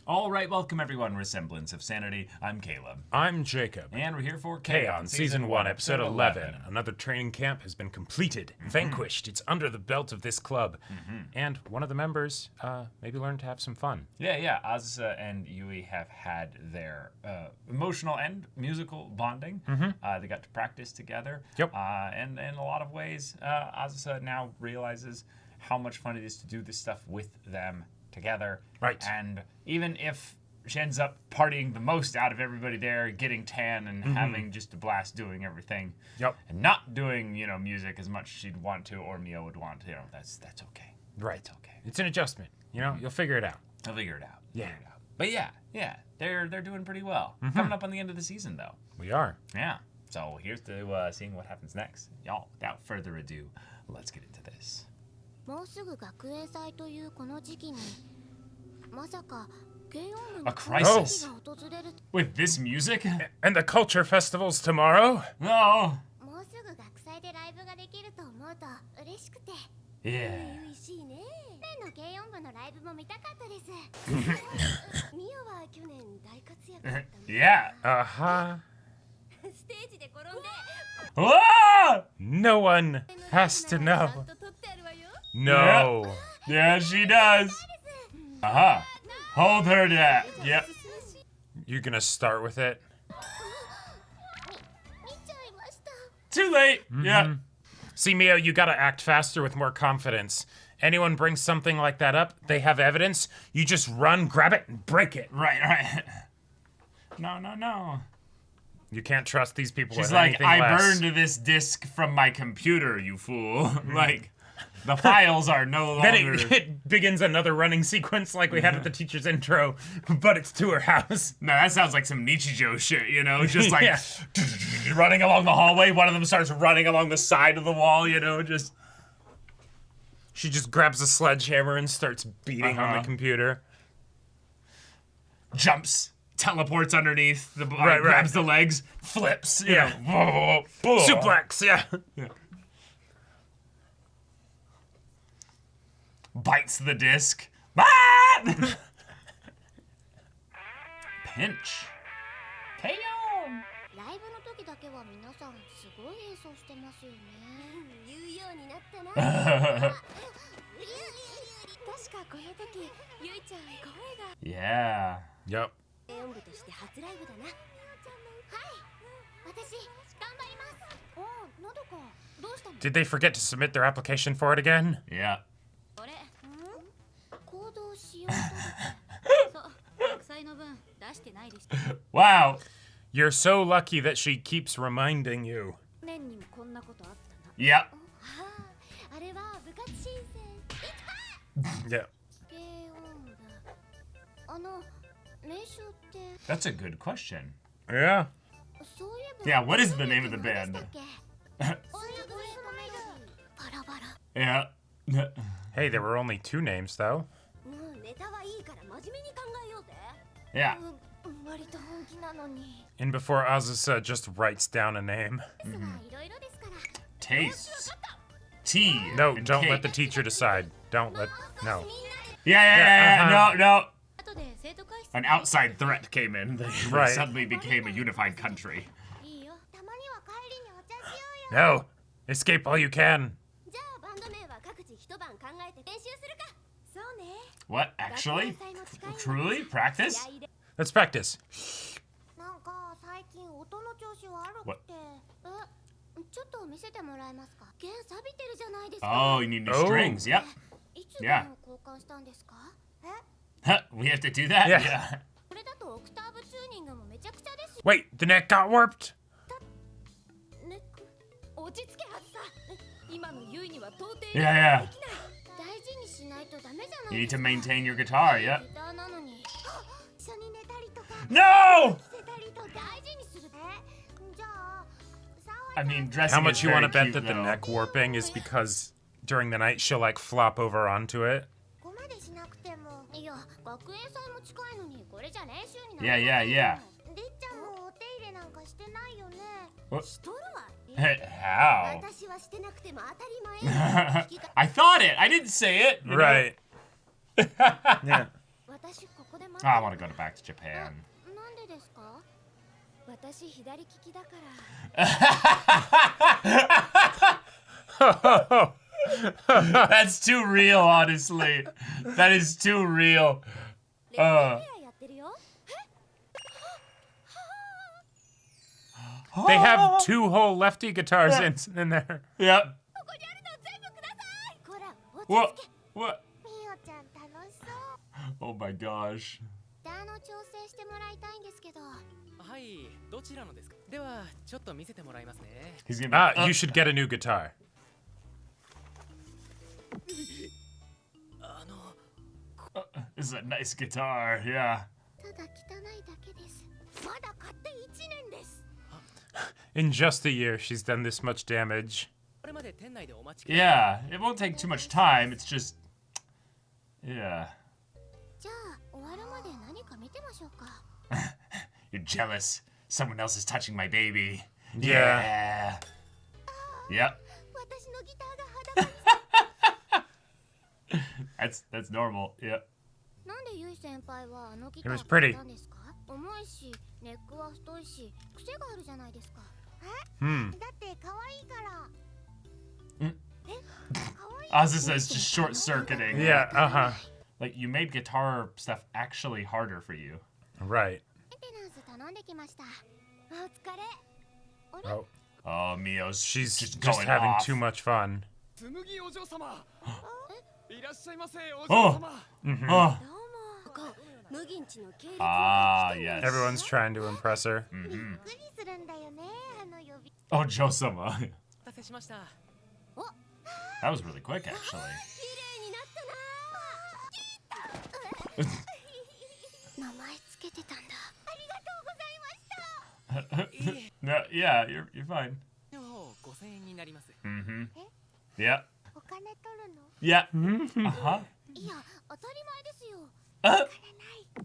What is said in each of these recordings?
All right, welcome everyone. We're Semblance of Sanity. I'm Caleb. I'm Jacob. And we're here for K-On! Season 1, Episode 11. Another training camp has been completed, vanquished. It's under the belt of this club. And one of the members maybe learned to have some fun. Yeah. Azusa and Yui have had their emotional and musical bonding. They got to practice together. Yep. And in a lot of ways, Azusa now realizes how much fun it is to do this stuff with them together. Right. And even if she ends up partying the most out of everybody there, getting tan and having just a blast doing everything. Yep. And not doing, music as much as she'd want to or Mio would want to, that's okay. Right. It's okay. It's an adjustment. You'll figure it out. I'll figure it out. Yeah. Figure it out. But yeah, they're doing pretty well. Coming up on the end of the season, though. We are. Yeah. So here's to seeing what happens next. Y'all, without further ado, let's get into this. もうすぐ学園祭というこの時期にまさか軽音部 A の crisis が訪れる with this music? And the culture festival's tomorrow? No. もうすぐ学祭でライブができると思うと嬉しくて Yeah. 嬉しいね例の軽音部のライブも見たかったですミオは去年大活躍だったね Yeah. Uh-huh. ステージで転んで Ah! No one has to ちゃん know. と撮ってあるわよ No. Yeah, she does. Uh-huh. Hold her to that. Yep. You gonna start with it? 見ちゃいました Too late. Yeah. See, Mio, you gotta act faster with more confidence. Anyone brings something like that up, they have evidence, you just run, grab it, and break it. Right. No. You can't trust these people She's with like, anything I less. burned this disc from my computer, you fool. Like, the files are no Then longer... it begins another running sequence like we had at the teacher's intro, but it's to her house. No, that sounds like some Nichijou shit, Just like Yeah. running along the hallway. One of them starts running along the side of the wall, just... She just grabs a sledgehammer and starts beating on the computer. Jumps, teleports underneath, Right. grabs the legs, flips, Yeah. Suplex, yeah. Bites the disc. Ah! Pinch. KO. ライブの時だけは皆さんすごい演奏してますよね言うようになったな確かこの時ゆいちゃん声が Yeah. Yep. 軽音部として初ライブだなはい私頑張りますおうのどかどうしたの Did they forget to submit their application for it again? Yeah. あれ行動しようとそう学祭の分出してないでした Wow. You're so lucky that she keeps reminding you. 年にもこんなことあったな Yep. ああれは部活申請 Yeah. 軽音部名称って That's a good question. Yeah. そういえば Yeah, what is the name of the band? バラバラ Yeah. Hey, there were only 2 names, though. もうネタはいいから真面目に考えようぜ Yeah. 割と本気なのに And before Azusa just writes down a name. ですがいろいろですから Tastes. T. No, and don't cake. let the teacher decide. Don't let... No. みんなで Yeah. No. 後で生徒会室 An outside threat came in. They Right. suddenly became a unified country. いいよたまには帰りにお茶しようよ No! Escape all you can. じゃあバンド名は各自一晩考えて練習するかそうね What? Actually? Truly? Practice? 気合いで Let's practice. なんか最近音の調子悪くてちょっと見せてもらえますか弦錆びてるじゃないですか Oh, you need new Oh. strings. Yep. いつで Yeah. も交換したんですかえ Huh, we have to do that? Yeah. Yeah. これだとオクターブチューニングもめちゃくちゃですよ Wait, the neck got warped? ネック落ち着けはずさ今のユイには到底 Yeah. 大事にしないとダメじゃな You い need to maintain your guitar. Yep. ギターなのに一緒に寝たりとか No! 捨てたりと大事にするじゃあ I mean, dressing How is much you very want to bet cute, that the though. neck warping is because during the night she'll like flop over onto it? ここまでしなくてもいや学園祭も近いのにこれじゃ練習にな Yeah, る yeah. りっちゃんもお手入れなんかしてないよね What? しとるわ How? 私はしてなくても当たり前 I thought it. I didn't say it. you know? Right. Yeah. 私こここで待って I want to go back to Japan. なんでですか？私左利きだから That's too real, honestly. That is too real. レッドヘアやってるよ。 They have 2 whole lefty guitars in there. Yep. ここにあるの全部ください。こら、落 What? ち着け。 What? ミオちゃん楽しそう。 Oh my gosh. ギターの調整してもらいたいんですけど。はい、どちらのですか。では、ちょっと見せてもらいますね。 He's gonna be. You should get a new guitar. あの、 This is a nice guitar. Yeah. ただ汚いだけです。まだ買って1年です。 In just a year, she's done this much damage. これまで店内でお待ち。 Yeah. It won't take too much time. It's just. Yeah. じゃあ終わるまで何か見てましょうか。 You're jealous. Someone else is touching my baby. Yeah. Yep. 私のギターが裸に。 That's normal. Yep. なんでユイ先輩はあのギタ It ー was を pretty. 買ったんですか？重いし、ネックは太いし、癖があるじゃないですか。Hmm. だって可愛いから。んえ？可愛い。 Ozzy says just short circuiting. Yeah, uh-huh. Like you made guitar stuff actually harder for you. Right. メンテナンス頼んできました。お疲れ。あれ？ Oh, Oh, Mio's she's just just going having off. too much fun. 紬お嬢様。いらっしゃいませ、お Oh. 嬢様。 Oh. どうも。無銀地の系列 Ah, yes. Everyone's trying to impress her. びっくりするんだよね、あの呼び。 Oh, Josama. お待たせしました。 That was really quick, actually. 綺麗になったな。名前つけてたんだ。ありがとうございました。 No, yeah, you're fine. の方5000円になります。 Mm-hmm. Yeah. お金取るの？ Yeah. Uh-huh. いや、当たり前ですよ。 Uh, ない。ど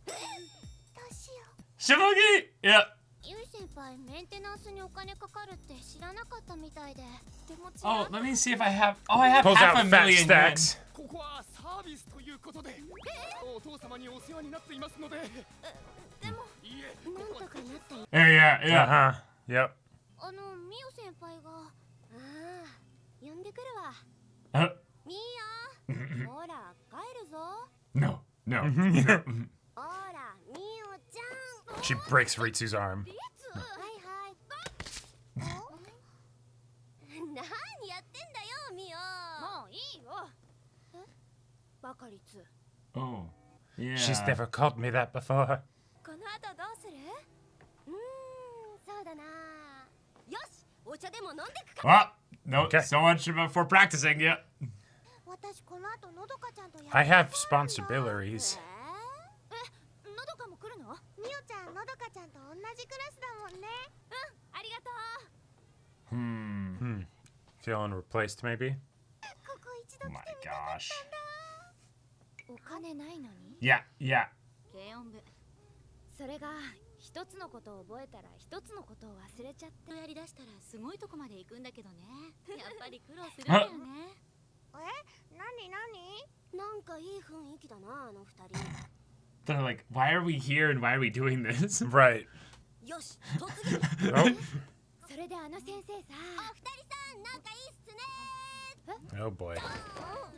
うしよ Shimogi! Yeah. う。ユイ先輩、メンテナンスにお金かかるって知らなかったみたいで。でもちろ Oh, ん。 let me see if I have. Oh, I have Pulls half out a fat million yen. stacks. ここはサービスということで、お父様にお世話になっていますので。でも、いいえ、なんとかなったよ。 Yeah, yeah. Uh-huh. Yep. ミオ先輩が。ああ、呼んでくるわ。 Uh, ミオ。ほら、帰るぞ。 no, no. ほら、ミオちゃん。 She breaks Ritsu's arm. はいはい。何やってんだよ、ミオ。もういいよ。え？バカリツ。 Oh. Yeah. She's never called me that before. この後どうする？そうだな。よし、お茶でも飲んでくか。 Well, no, Okay. so much for practicing. Yeah. 私この後のどかちゃんとやる。 I have sponsibilities. のどかも来るの？ミオちゃん、のどかちゃんと同じクラスだもんね。ありがとう。 Hmm. Feeling replaced, maybe? ここ一度 Oh 来 my てみたかっ gosh. たんだ。お金ないのに？ Yeah, yeah. 軽音部。それが一つのことを覚えたら一つのことを忘れちゃってやりだしたらすごいとこまで行くんだけどね。やっぱり苦労するんだよね。なんかいい雰囲気だな、あの二人。 They're like, why are we here and why are we doing this? Right. よし、突撃。 Oh, それであの先生さ。お二人さん、仲いいっすね。 oh boy.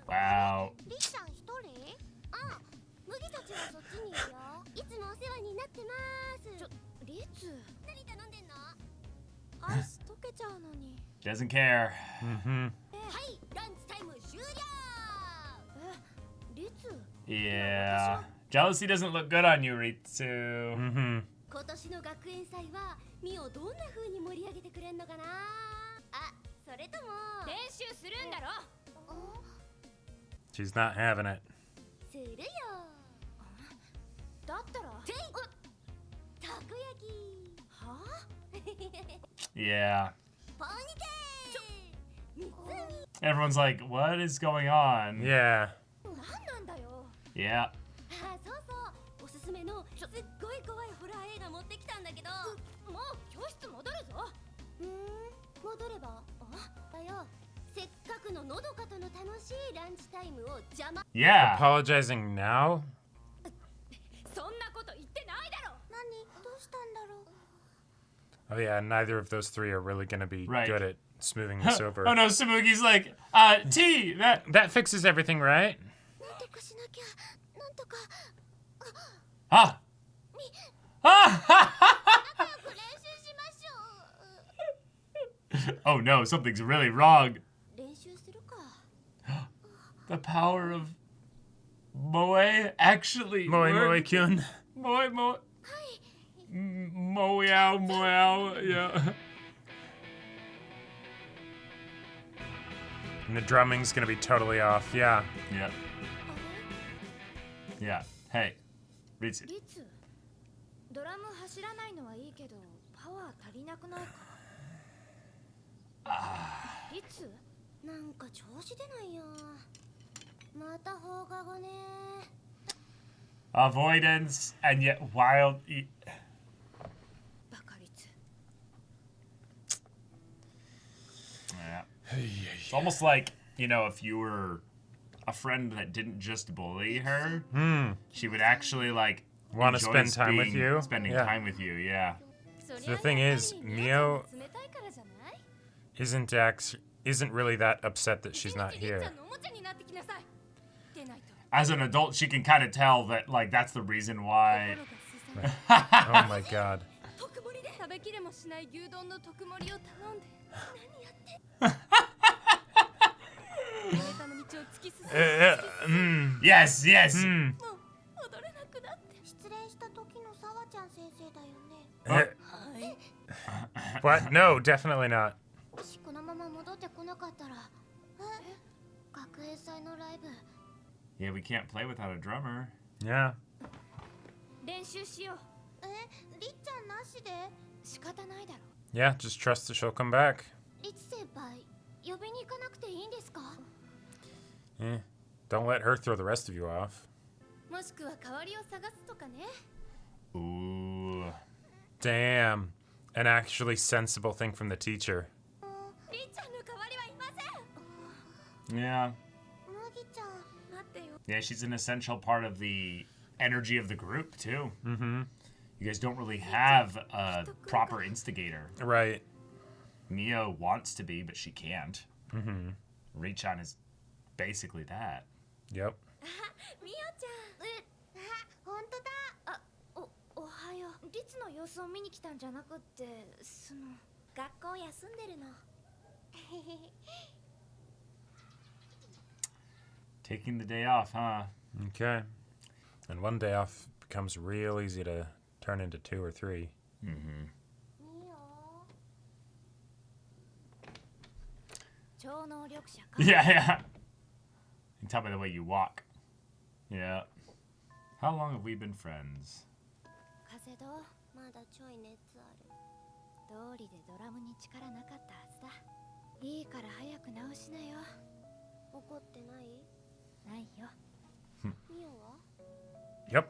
Wow. リキさん一人？ああ、麦たちはそっちにいるよ。いつもお世話になってます。リツ。何頼んでんの？アイス溶けちゃうのに。 Doesn't care. Mm-hmm. はい、ランチタイム終了。リツ。 Yeah. Jealousy doesn't look good on you, Ritsu. Mm-hmm. 今年の学園祭はミオどんな風に盛り上げてくれんのかな。あ、それとも練習するんだろ。 She's not having it. するよ。だったらたこ焼き。はあ？ Yeah. ポニテー。 Everyone's like, what is going on? Yeah. なんなんだよ。 Yeah. あ、そうそう。おすすめのすっごい怖いホラー映画持ってきたんだけど。もう教室戻るぞ。戻れば？だよ。せっかくののどかとの楽しいランチタイムを邪魔。 Yeah. Apologizing now? そん Oh yeah, neither of those three are really gonna be Right. good at smoothing this over. Oh no, Samugi's like, T, that. That fixes everything, right? なんとかしなきゃなんとか Ah! Ah! 早く練習しましょう Oh no, something's really wrong. 練習するか The power of Moe actually Moe Moe worked. Kyun. Moe Moe. Moeow, moeow, yeah. And the drumming's gonna be totally off. Yeah. Yeah. あ Yeah. Hey, Ritsu. れリツドラム走らないのはいいけどパワー足りなくないかリツなんか調子出ないよまた放課後ね Avoidance and yet wild. バカリツ Yeah. It's almost like, you know, if you were a friend that didn't just bully her, she would actually like Wanna enjoy spend time with you? Spending Yeah. time with you, yeah. そり The ゃ thing やっぱ is, りミヤちゃん Mio が冷たいからじゃない isn't really that upset that she's not リツちゃ here. んのおもちゃになってきなさい出ないと As an adult, she can kind of tell that like that's the reason why. 心がすさむ Oh my god. 特盛りで食べきれもしない牛丼の特盛りを頼んで何やってネタの道を突き進む Yes, yes. もう踊れなくなって失恋した時のさわちゃん先生だよね What? No, definitely not. もしこのまま戻ってこなかったら学園祭のライブ Yeah, we can't play without a drummer. Yeah. 練習しようりっちゃんなしで仕方ないだろ Yeah, just trust that she'll come back. りつ先輩呼びに行かなくていいんですか Don't let her throw the rest of you off. もしくは代わりを探すとかね Ooh. Damn. An actually sensible thing from the teacher. りっちゃんの代わりはいません Yeah. 麦ちゃん待ってよ Yeah, she's an essential part of the energy of the group too. Mm-hmm. You guys don't really have a proper instigator. Right. Mio wants to be, but she can't. Mm-hmm. Richan is basically that. Yep. みおちゃん本当だおはようリツの様子を見に来たんじゃなくって学校休んでるの Taking the day off, huh? Okay. And one day off becomes real easy to turn into 2 or 3. Mm-hmm. みお超能力者か Yeah, yeah. You can tell by the way you walk. Yeah. How long have we been friends? 風どうまだちょい熱ある通りでドラムに力なかったはずだいいから早く直しなよ怒ってないないよミオは Yep.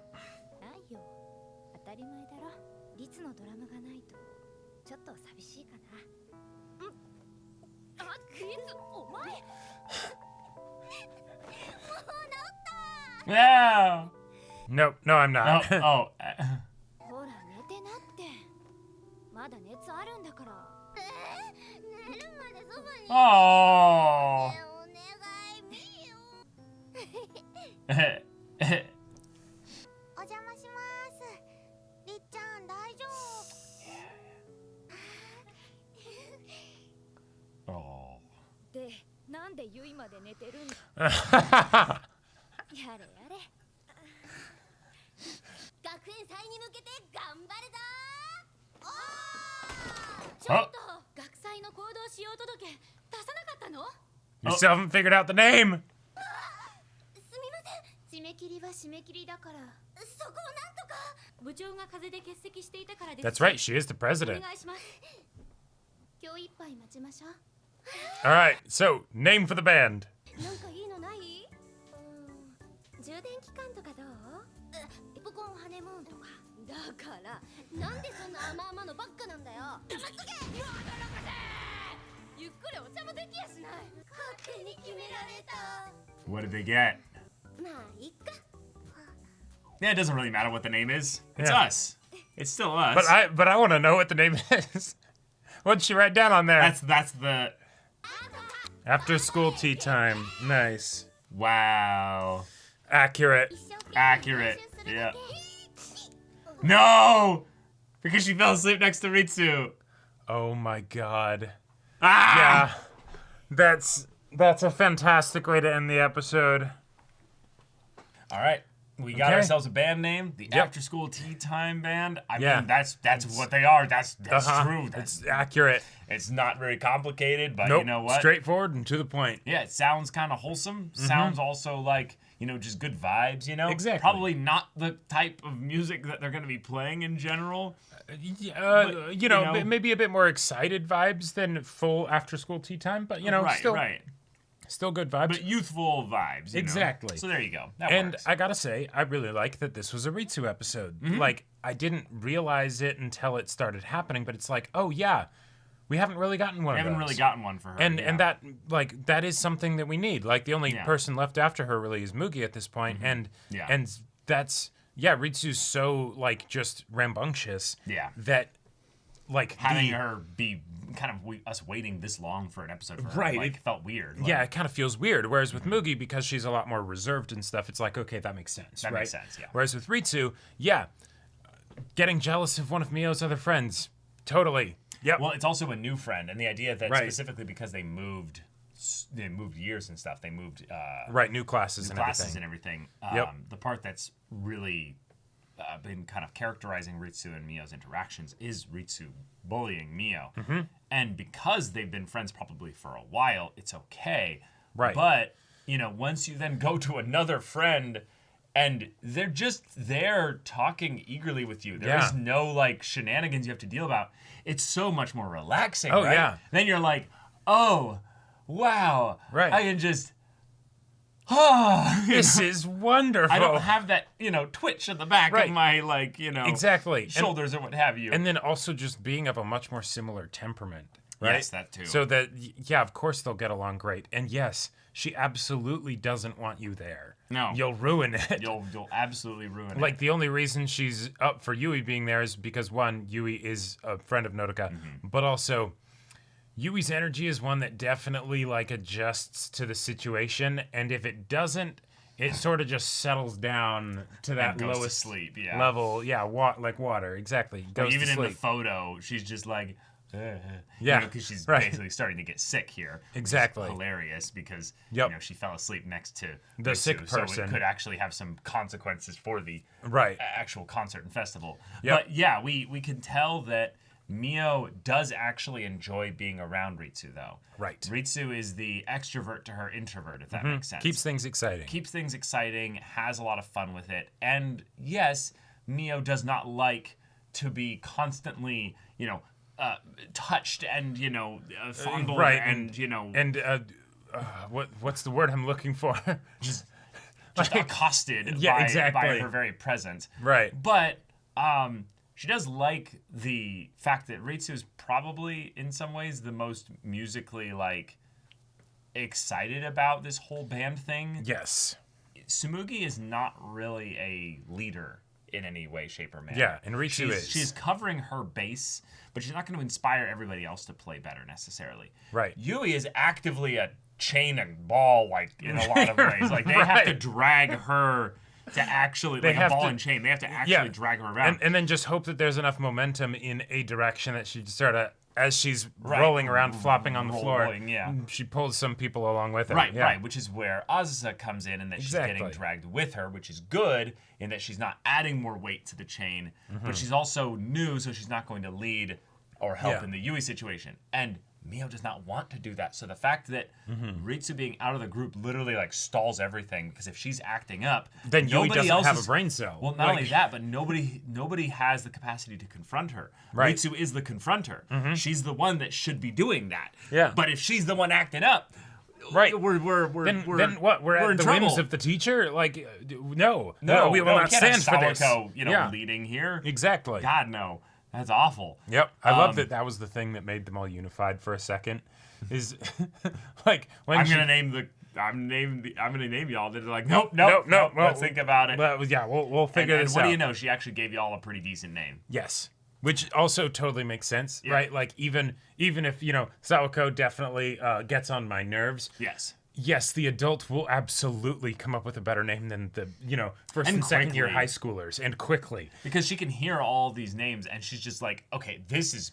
ないよ当たり前だろリツのドラムがないとちょっと寂しいかなリツお前もう治った Yeah. No, I'm Oh, not. oh. ほら寝てなってまだ熱あるんだから寝るまでそばに Oh. お願いミオお邪魔しますりっちゃん大丈夫 Oh. でなんでゆいまで寝てるんだやれやれ学園祭に向けて頑張るぞちょっと学祭の行動使用届出さなかったの You still haven't figured out the name. すみません締め切りは締め切りだからそこをなんとか部長が風邪で欠席していたからです That's right, she is the お president. 願いします今日いっぱい待ちましょう All right, so name for the band. なんかいいのない充電期間とかどうエポコンハネムーンとかだからなんでそんな甘々のばっかなんだよ黙っとけまだらかせゆっくりお茶もできやしない勝手に決められた What did they get? まあいっか Yeah, it doesn't really matter what the name is. It's Yeah. us. It's still us. But I want to know what the name is. What'd she write down on there? That's the... After school tea time. Nice. Wow. Accurate. Accurate. Yeah. No! Because she fell asleep next to Ritsu. Oh my god. Ah! Yeah. That's a fantastic way to end the episode. All right. We got Okay. ourselves a band name, the Yep. After School Tea Time Band. I Yeah. mean, that's what they are. That's true. It's accurate. It's not very complicated, but Nope. you know what? Straightforward and to the point. Yeah, it sounds kind of wholesome. Sounds also like, just good vibes, Exactly. Probably not the type of music that they're going to be playing in general. Maybe a bit more excited vibes than full after school tea time, but still good vibes. But youthful vibes. Exactly. So there you go. That And works. I gotta say, I really like that this was a Ritsu episode. Like, I didn't realize it until it started happening, but it's like, oh yeah, we haven't really gotten one I of haven't those. really gotten one for her. And yeah. and that is something that we need. Like, the only Yeah. person left after her really is Mugi at this point, and that's Ritsu's so like just rambunctious. Yeah. That like having her be kind of us waiting this long for an episode for her, Right, like, felt weird. Like, Yeah, it kind of feels weird. Whereas with Mugi, because she's a lot more reserved and stuff, it's like, okay, that makes sense. That right? makes sense, yeah. Whereas with Ritsu, getting jealous of one of Mio's other friends, totally. Yep. Well, it's also a new friend, and the idea that Right. specifically because they moved years and stuff, they moved right, new classes and classes everything. and everything. Yep. The part that's really been kind of characterizing Ritsu and Mio's interactions is Ritsu bullying Mio. Mm-hmm. And because they've been friends probably for a while, it's okay. Right. But, once you then go to another friend and they're just there talking eagerly with you, there is no, like, shenanigans you have to deal about. It's so much more relaxing, Oh, right? yeah. Then you're like, oh, wow. Right. I can just... This is wonderful. I don't have that, twitch at the back Right. of my, like, exactly. shoulders or what have you. And then also just being of a much more similar temperament, right? Yes, that too. So that, of course they'll get along great. And yes, she absolutely doesn't want you there. No. You'll ruin it. You'll absolutely ruin it. Like, the only reason she's up for Yui being there is because, one, Yui is a friend of Nodoka, but also Yui's energy is one that definitely, like, adjusts to the situation, and if it doesn't, it sort of just settles down to that goes to lowest sleep, yeah. level. Yeah, like water, exactly. Goes even to in sleep. the photo, she's just like, Yeah, because she's right. basically starting to get sick here. which is Exactly. hilarious because Yep. she fell asleep next to The Ritsu, sick so person. it could actually have some consequences for the Right. actual concert and festival. Yep. But yeah, we can tell that Mio does actually enjoy being around Ritsu, though. Right. Ritsu is the extrovert to her introvert, if that makes sense. Keeps things exciting. Keeps things exciting, has a lot of fun with it. And yes, Mio does not like to be constantly, touched and, fondled right, and, what's the word I'm looking for? just accosted Yeah, by exactly. her very presence. Right. But she does like the fact that Ritsu is probably, in some ways, the most musically, like, excited about this whole band thing. Yes. Tsumugi is not really a leader in any way, shape, or manner. Yeah, and Ritsu is. She's covering her base, but she's not going to inspire everybody else to play better necessarily. Right. Yui is actively a chain and ball, like, in a lot of ways. Like, they have to Right. drag her to actually, like a ball and chain. They have to actually drag her around. And then just hope that there's enough momentum in a direction that she sort of, as she's rolling around, flopping on the floor, Rolling, yeah. she pulls some people along with her. Right, yeah. right, which is where Azusa comes in and that she's getting Exactly. dragged with her, which is good in that she's not adding more weight to the chain, Mm-hmm. but she's also new, so she's not going to lead or help Yeah. in the Yui situation. And Mio does not want to do that. So the fact that Ritsu being out of the group literally like stalls everything, because if she's acting up, Then Yui nobody doesn't else have is- a brain cell. Well, not only that, but nobody has the capacity to confront her. Right. Ritsu is the confronter. She's the one that should be doing that. Yeah. But if she's the one acting up, Right. We're Then what? We're at in the trouble. whims of the teacher? Like, no, we will no, not we can't have stand for this. Sawako, Yeah. leading here. Exactly. God, no. That's awful. Yep. I love that was the thing that made them all unified for a second. Is like when I'm she, gonna name I'm gonna name y'all. They're like, nope. Let's think about it. Well, yeah, we'll figure this out. What do you know? She actually gave y'all a pretty decent name. Yes. Which also totally makes sense, right? Like even if Sawako definitely gets on my nerves. Yes, the adult will absolutely come up with a better name than the first and second year high schoolers, and quickly, because she can hear all these names and she's just like, okay, this is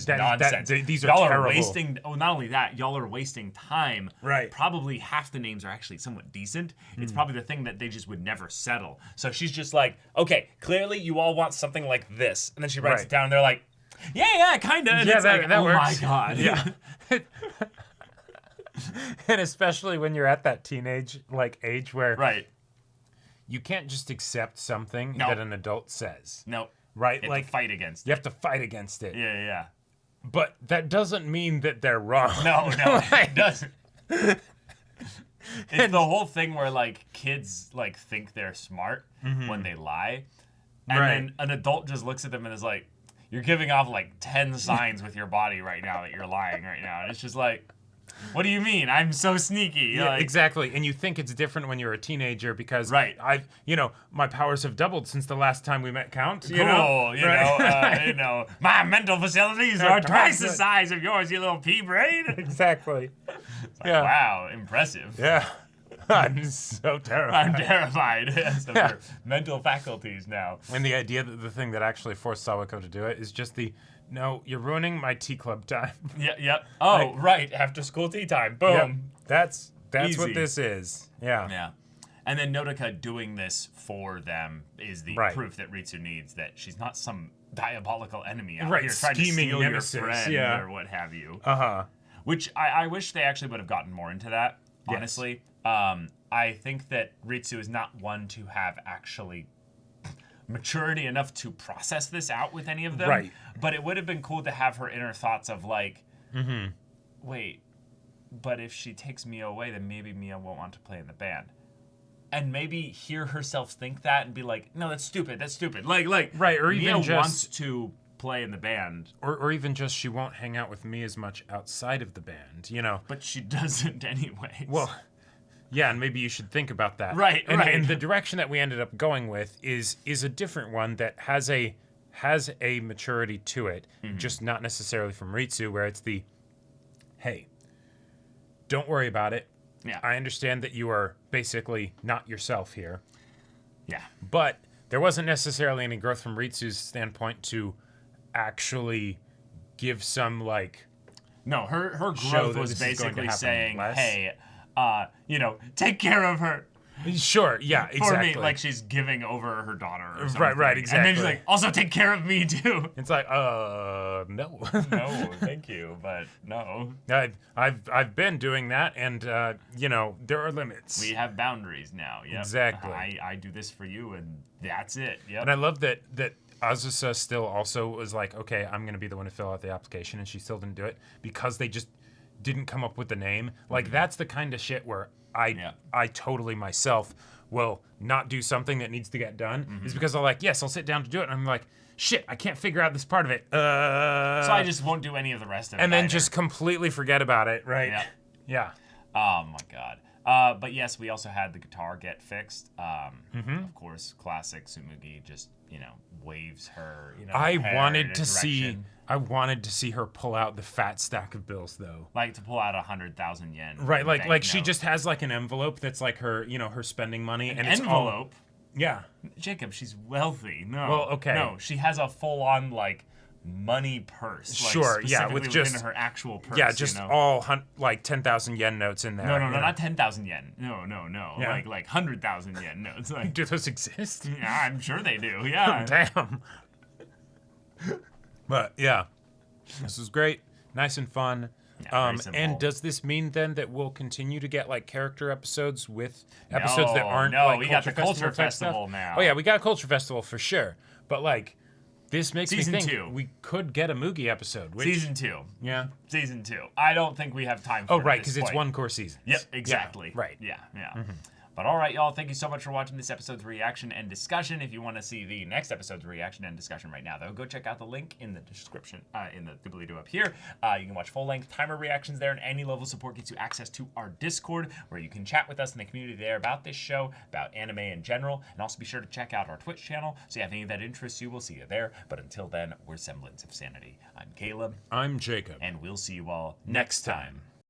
nonsense. These are y'all terrible. Are wasting. Oh, not only that, y'all are wasting time. Right. Probably half the names are actually somewhat decent. It's probably the thing that they just would never settle. So she's just like, okay, clearly you all want something like this, and then she writes it down. And they're like, yeah, kind of. And it's that like, oh works. my god. Yeah. And especially when you're at that teenage age where you can't just accept something that an adult says. No. Right? You have to fight against it. You have to fight against it. Yeah. But that doesn't mean that they're wrong. No, it doesn't. It's the whole thing where kids think they're smart when they lie. And then an adult just looks at them and is like, you're giving off 10 signs with your body right now that you're lying right now. And it's just like, what do you mean? I'm so sneaky. Yeah, exactly. And you think it's different when you're a teenager because I've my powers have doubled since the last time we met Count. You know, my mental facilities are twice the size of yours, you little pea brain. Exactly. Wow, impressive. Yeah. I'm so terrified. I'm terrified of your mental faculties now. And the idea that the thing that actually forced Sawako to do it is just no, you're ruining my tea club time. Yep. Oh, right. After school tea time. Boom. Yep. That's Easy. what this is. Yeah. Yeah. And then Nodoka doing this for them is the proof that Ritsu needs, that she's not some diabolical enemy out here trying to steal your friend or what have you. Which I wish they actually would have gotten more into that, honestly. I think that Ritsu is not one to have actually maturity enough to process this out with any of them. Right. But it would have been cool to have her inner thoughts of wait, but if she takes Mia away, then maybe Mia won't want to play in the band. And maybe hear herself think that and be like, no, that's stupid. Right, or even Mia just wants to play in the band. Or even just she won't hang out with me as much outside of the band, But she doesn't anyways. Well, yeah, and maybe you should think about that. Right. And the direction that we ended up going with is a different one that has a maturity to it, just not necessarily from Ritsu, where it's hey, don't worry about it. Yeah. I understand that you are basically not yourself here. Yeah. But there wasn't necessarily any growth from Ritsu's standpoint to actually give some No, her growth was basically saying, hey, take care of her. Sure, yeah, exactly. For me, she's giving over her daughter or something. Right, exactly. And then she's like, also take care of me too. It's like, no. No, thank you, but no. I've been doing that, and there are limits. We have boundaries now. Yep. Exactly. I do this for you, and that's it. Yep. And I love that Azusa still also was like, okay, I'm gonna be the one to fill out the application, and she still didn't do it because they just didn't come up with the name. That's the kind of shit where I totally myself will not do something that needs to get done is because I'll I'll sit down to do it, and I'm like, shit, I can't figure out this part of it. So I just won't do any of the rest of it. And then just completely forget about it, right? Yeah. Oh my god. But yes, we also had the guitar get fixed. Of course, classic Tsumugi just, waves her, I wanted to see her pull out the fat stack of bills, though. To pull out 100,000 yen. Right, she just has an envelope that's her, her spending money, and it's envelope. Yeah. Jacob, she's wealthy. No. Well, okay. No, she has a full-on money purse. Sure, yeah, with just within her actual purse. Yeah, just all 10,000 yen notes in there. No, not 10,000 yen. No. Yeah. 100,000 yen notes. Do those exist? Yeah, I'm sure they do. Yeah. Damn. But yeah, this was great, nice and fun. Yeah, very simple. And does this mean then that we'll continue to get character episodes with episodes that aren't we got the Culture Festival stuff? now. Oh yeah, we got a Culture Festival for sure. But this makes Season me think 2. we could get a Mugi episode. Season 2. Yeah. Season 2. I don't think we have time for it. Oh right, because it's one core season. Yep, exactly. Yeah, right. Yeah. But all right, y'all, thank you so much for watching this episode's reaction and discussion. If you want to see the next episode's reaction and discussion right now, though, go check out the link in the description, in the doobly-doo up here. You can watch full-length timer reactions there, and any level of support gets you access to our Discord, where you can chat with us in the community there about this show, about anime in general, and also be sure to check out our Twitch channel. So if any of that interests you, we'll see you there. But until then, we're Semblance of Sanity. I'm Caleb. I'm Jacob. And we'll see you all next time.